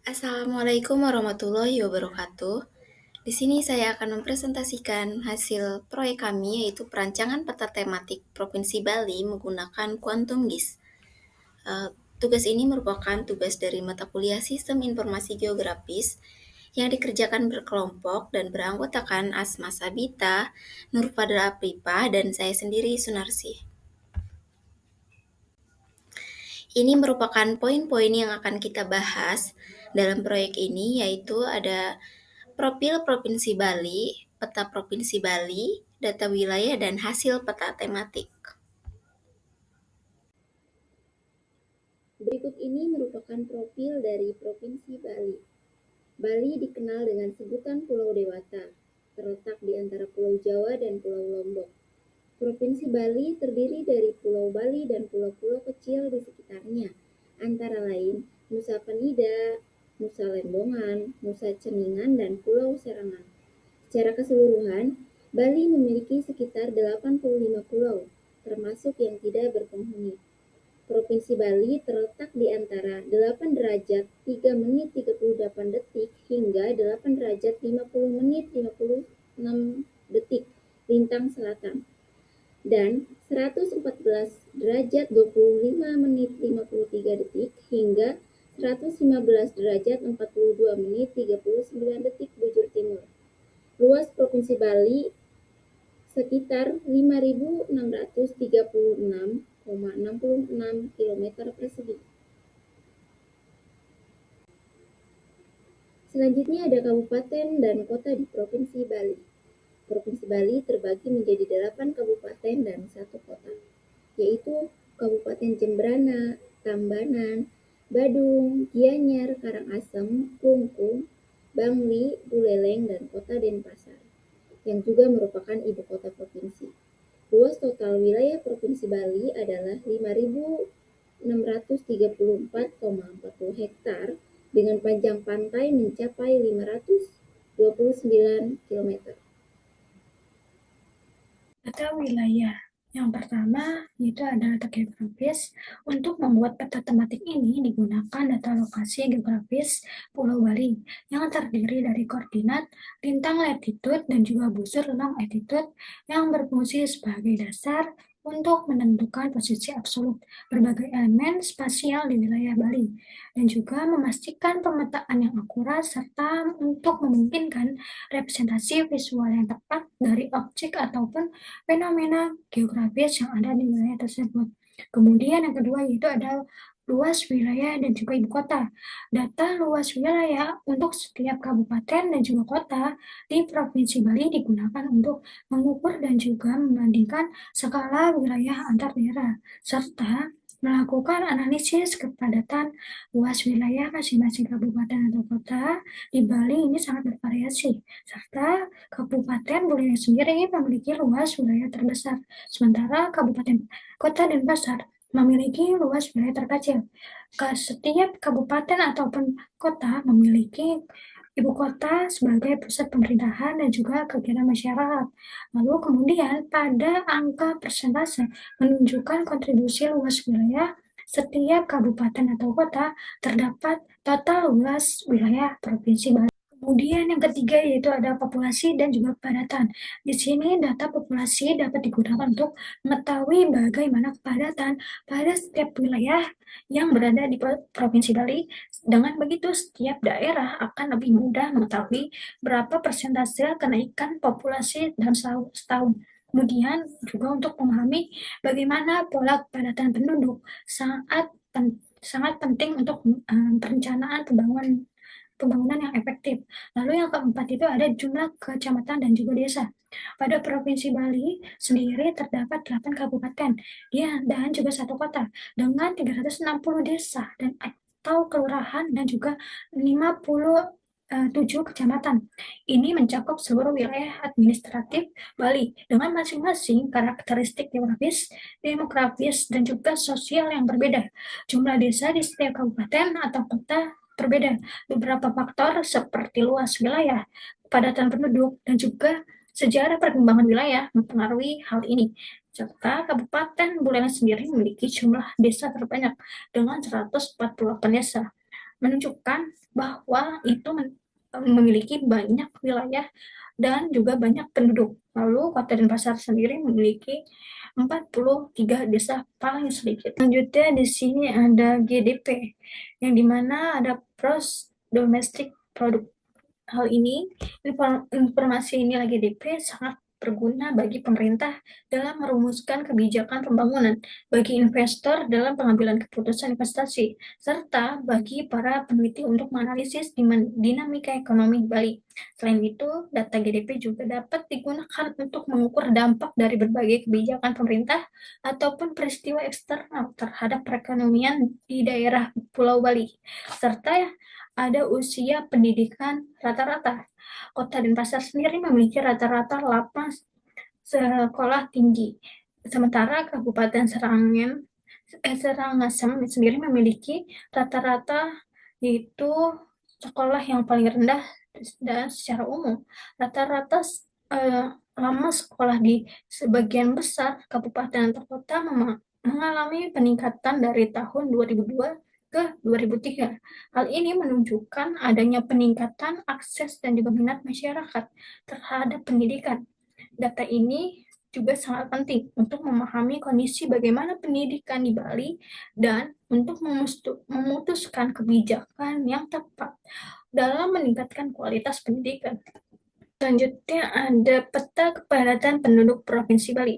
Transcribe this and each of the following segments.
Assalamualaikum warahmatullahi wabarakatuh. Di sini saya akan mempresentasikan hasil proyek kami yaitu perancangan peta tematik Provinsi Bali menggunakan Quantum GIS. Tugas ini merupakan tugas dari mata kuliah Sistem Informasi Geografis yang dikerjakan berkelompok dan beranggotakan Asma Sabita, Nurfadra Apripa, dan saya sendiri Sunarsi. Ini merupakan poin-poin yang akan kita bahas dalam proyek ini, yaitu ada profil Provinsi Bali, peta Provinsi Bali, data wilayah, dan hasil peta tematik. Berikut ini merupakan profil dari Provinsi Bali. Bali dikenal dengan sebutan Pulau Dewata, terletak di antara Pulau Jawa dan Pulau Lombok. Provinsi Bali terdiri dari Pulau Bali dan pulau-pulau kecil di sekitarnya, antara lain Nusa Penida, Nusa Lembongan, Nusa Ceningan, dan Pulau Serangan. Secara keseluruhan, Bali memiliki sekitar 85 pulau, termasuk yang tidak berpenghuni. Provinsi Bali terletak di antara 8 derajat 3 menit 38 detik hingga 8 derajat 50 menit 56 detik lintang selatan dan 114 derajat 25 menit 53 detik hingga 115 derajat 42 menit 39 detik bujur timur. Luas Provinsi Bali sekitar 5.636,66 km persegi. Selanjutnya ada kabupaten dan kota di Provinsi Bali. Provinsi Bali terbagi menjadi 8 kabupaten dan 1 kota, yaitu Kabupaten Jembrana, Tambanan, Badung, Gianyar, Karangasem, Klungkung, Bangli, Buleleng, dan Kota Denpasar, yang juga merupakan ibu kota provinsi. Luas total wilayah Provinsi Bali adalah 5.634,40 hektar dengan panjang pantai mencapai 529 km. Data wilayah. Yang pertama yaitu adalah data geografis. Untuk membuat peta tematik ini digunakan data lokasi geografis Pulau Bali yang terdiri dari koordinat, lintang latitude, dan juga busur longitude yang berfungsi sebagai dasar untuk menentukan posisi absolut berbagai elemen spasial di wilayah Bali dan juga memastikan pemetaan yang akurat serta untuk memungkinkan representasi visual yang tepat dari objek ataupun fenomena geografis yang ada di wilayah tersebut. Kemudian yang kedua yaitu ada luas wilayah dan juga ibu kota. Data luas wilayah untuk setiap kabupaten dan juga kota di Provinsi Bali digunakan untuk mengukur dan juga membandingkan skala wilayah antar daerah, serta melakukan analisis kepadatan luas wilayah masing-masing kabupaten atau kota di Bali ini sangat bervariasi, serta Kabupaten Buleleng sendiri memiliki luas wilayah terbesar, sementara Kabupaten Kota Denpasar memiliki luas wilayah terkecil. Setiap kabupaten ataupun kota memiliki ibu kota sebagai pusat pemerintahan dan juga kegiatan masyarakat. Lalu kemudian pada angka persentase menunjukkan kontribusi luas wilayah setiap kabupaten atau kota terdapat total luas wilayah Provinsi Bali. Kemudian yang ketiga yaitu ada populasi dan juga kepadatan. Di sini data populasi dapat digunakan untuk mengetahui bagaimana kepadatan pada setiap wilayah yang berada di Provinsi Bali. Dengan begitu setiap daerah akan lebih mudah mengetahui berapa persentase kenaikan populasi dalam setahun. Kemudian juga untuk memahami bagaimana pola kepadatan penduduk sangat penting untuk perencanaan pembangunan yang efektif. Lalu yang keempat itu ada jumlah kecamatan dan juga desa. Pada Provinsi Bali sendiri terdapat 8 kabupaten dan juga 1 kota dengan 360 desa dan atau kelurahan dan juga 57 kecamatan. Ini mencakup seluruh wilayah administratif Bali dengan masing-masing karakteristik geografis, demografis, dan juga sosial yang berbeda. Jumlah desa di setiap kabupaten atau kota berbeda. Beberapa faktor seperti luas wilayah, kepadatan penduduk, dan juga sejarah perkembangan wilayah mempengaruhi hal ini. Serta Kabupaten Buleleng sendiri memiliki jumlah desa terbanyak dengan 148 desa. menunjukkan bahwa itu memiliki banyak wilayah dan juga banyak penduduk. Lalu Kota Denpasar sendiri memiliki 43 desa paling sedikit. Selanjutnya di sini ada GDP, yang dimana ada Gross Domestic Product. Hal ini, informasi ini lagi GDP sangat berguna bagi pemerintah dalam merumuskan kebijakan pembangunan, bagi investor dalam pengambilan keputusan investasi, serta bagi para peneliti untuk menganalisis dinamika ekonomi Bali. Selain itu, data GDP juga dapat digunakan untuk mengukur dampak dari berbagai kebijakan pemerintah ataupun peristiwa eksternal terhadap perekonomian di daerah Pulau Bali, serta ada usia pendidikan rata-rata. Kota Denpasar sendiri memiliki rata-rata 8 sekolah tinggi, sementara Kabupaten Serangasem sendiri memiliki rata-rata yaitu sekolah yang paling rendah, dan secara umum rata-rata lama sekolah di sebagian besar kabupaten atau kota mengalami peningkatan dari tahun 2002 ke 2003. Hal ini menunjukkan adanya peningkatan akses dan juga minat masyarakat terhadap pendidikan. Data ini juga sangat penting untuk memahami kondisi bagaimana pendidikan di Bali dan untuk memutuskan kebijakan yang tepat dalam meningkatkan kualitas pendidikan. Selanjutnya ada peta kepadatan penduduk Provinsi Bali.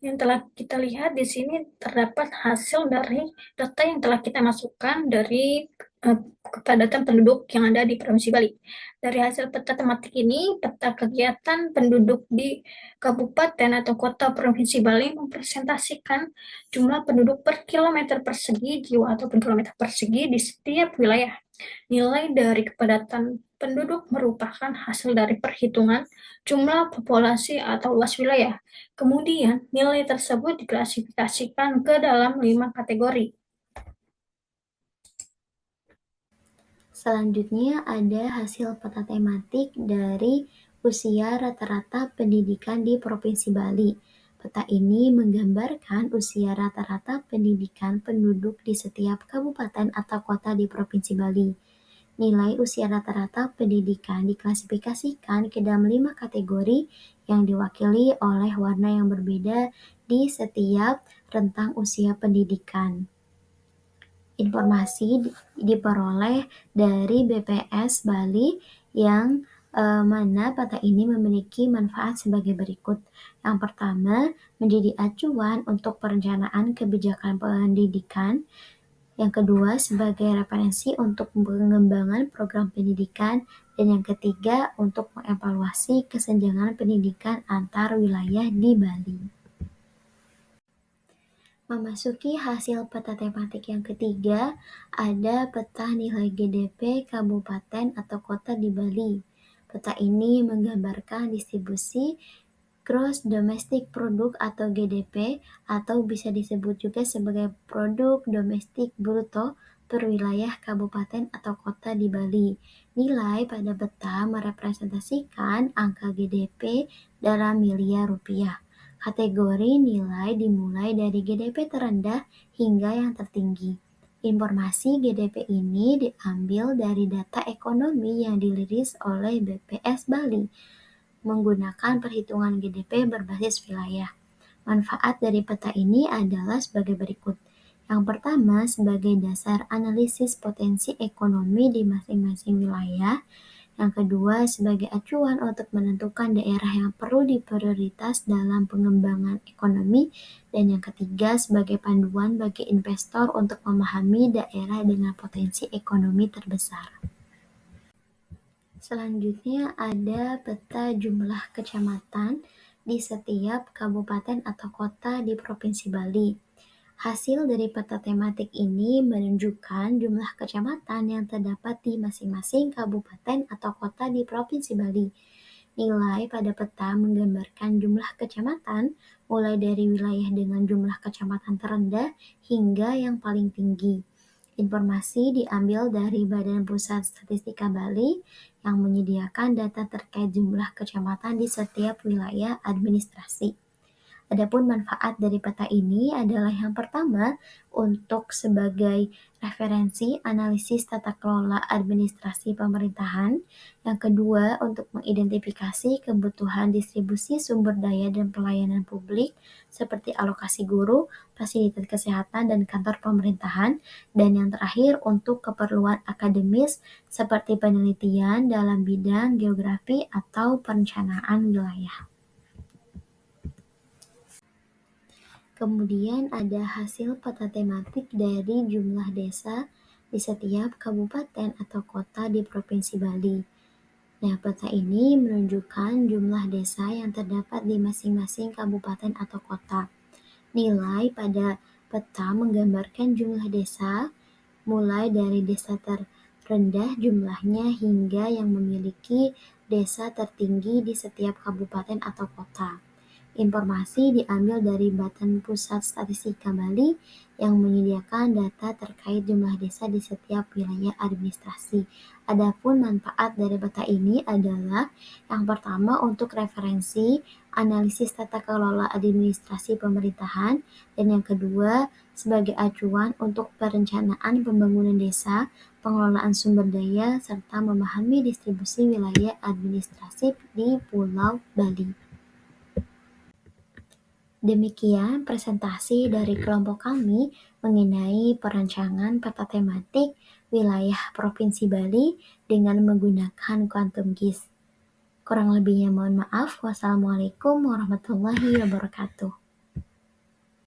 Yang telah kita lihat di sini terdapat hasil dari data yang telah kita masukkan dari kepadatan penduduk yang ada di Provinsi Bali. Dari hasil peta tematik ini, peta kegiatan penduduk di kabupaten atau kota Provinsi Bali mempresentasikan jumlah penduduk per kilometer persegi jiwa ataupun kilometer persegi di setiap wilayah. Nilai dari kepadatan penduduk merupakan hasil dari perhitungan jumlah populasi atau luas wilayah. Kemudian, nilai tersebut diklasifikasikan ke dalam 5 kategori. Selanjutnya ada hasil peta tematik dari usia rata-rata pendidikan di Provinsi Bali. Peta ini menggambarkan usia rata-rata pendidikan penduduk di setiap kabupaten atau kota di Provinsi Bali. Nilai usia rata-rata pendidikan diklasifikasikan ke dalam 5 kategori yang diwakili oleh warna yang berbeda di setiap rentang usia pendidikan. Informasi diperoleh dari BPS Bali yang mana peta ini memiliki manfaat sebagai berikut. Yang pertama, menjadi acuan untuk perencanaan kebijakan pendidikan. Yang kedua, sebagai referensi untuk pengembangan program pendidikan. Dan yang ketiga, untuk mengevaluasi kesenjangan pendidikan antar wilayah di Bali. Memasuki hasil peta tematik yang ketiga, ada peta nilai GDP kabupaten atau kota di Bali. Peta ini menggambarkan distribusi Gross Domestic Product atau GDP, atau bisa disebut juga sebagai Produk Domestik Bruto per wilayah kabupaten atau kota di Bali. Nilai pada peta merepresentasikan angka GDP dalam miliar rupiah. Kategori nilai dimulai dari GDP terendah hingga yang tertinggi. Informasi GDP ini diambil dari data ekonomi yang dirilis oleh BPS Bali menggunakan perhitungan GDP berbasis wilayah. Manfaat dari peta ini adalah sebagai berikut. Yang pertama, sebagai dasar analisis potensi ekonomi di masing-masing wilayah. Yang kedua, sebagai acuan untuk menentukan daerah yang perlu diprioritas dalam pengembangan ekonomi. Dan yang ketiga, sebagai panduan bagi investor untuk memahami daerah dengan potensi ekonomi terbesar. Selanjutnya ada peta jumlah kecamatan di setiap kabupaten atau kota di Provinsi Bali. Hasil dari peta tematik ini menunjukkan jumlah kecamatan yang terdapat di masing-masing kabupaten atau kota di Provinsi Bali. Nilai pada peta menggambarkan jumlah kecamatan mulai dari wilayah dengan jumlah kecamatan terendah hingga yang paling tinggi. Informasi diambil dari Badan Pusat Statistika Bali yang menyediakan data terkait jumlah kecamatan di setiap wilayah administrasi. Adapun manfaat dari peta ini adalah yang pertama, untuk sebagai referensi analisis tata kelola administrasi pemerintahan. Yang kedua, untuk mengidentifikasi kebutuhan distribusi sumber daya dan pelayanan publik seperti alokasi guru, fasilitas kesehatan, dan kantor pemerintahan. Dan yang terakhir, untuk keperluan akademis seperti penelitian dalam bidang geografi atau perencanaan wilayah. Kemudian ada hasil peta tematik dari jumlah desa di setiap kabupaten atau kota di Provinsi Bali. Nah, peta ini menunjukkan jumlah desa yang terdapat di masing-masing kabupaten atau kota. Nilai pada peta menggambarkan jumlah desa, mulai dari desa terendah jumlahnya hingga yang memiliki desa tertinggi di setiap kabupaten atau kota. Informasi diambil dari Badan Pusat Statistika Bali yang menyediakan data terkait jumlah desa di setiap wilayah administrasi. Adapun manfaat dari peta ini adalah yang pertama untuk referensi analisis tata kelola administrasi pemerintahan, dan yang kedua sebagai acuan untuk perencanaan pembangunan desa, pengelolaan sumber daya, serta memahami distribusi wilayah administratif di Pulau Bali. Demikian presentasi dari kelompok kami mengenai perancangan peta tematik wilayah Provinsi Bali dengan menggunakan Quantum GIS. Kurang lebihnya mohon maaf. Wassalamualaikum warahmatullahi wabarakatuh.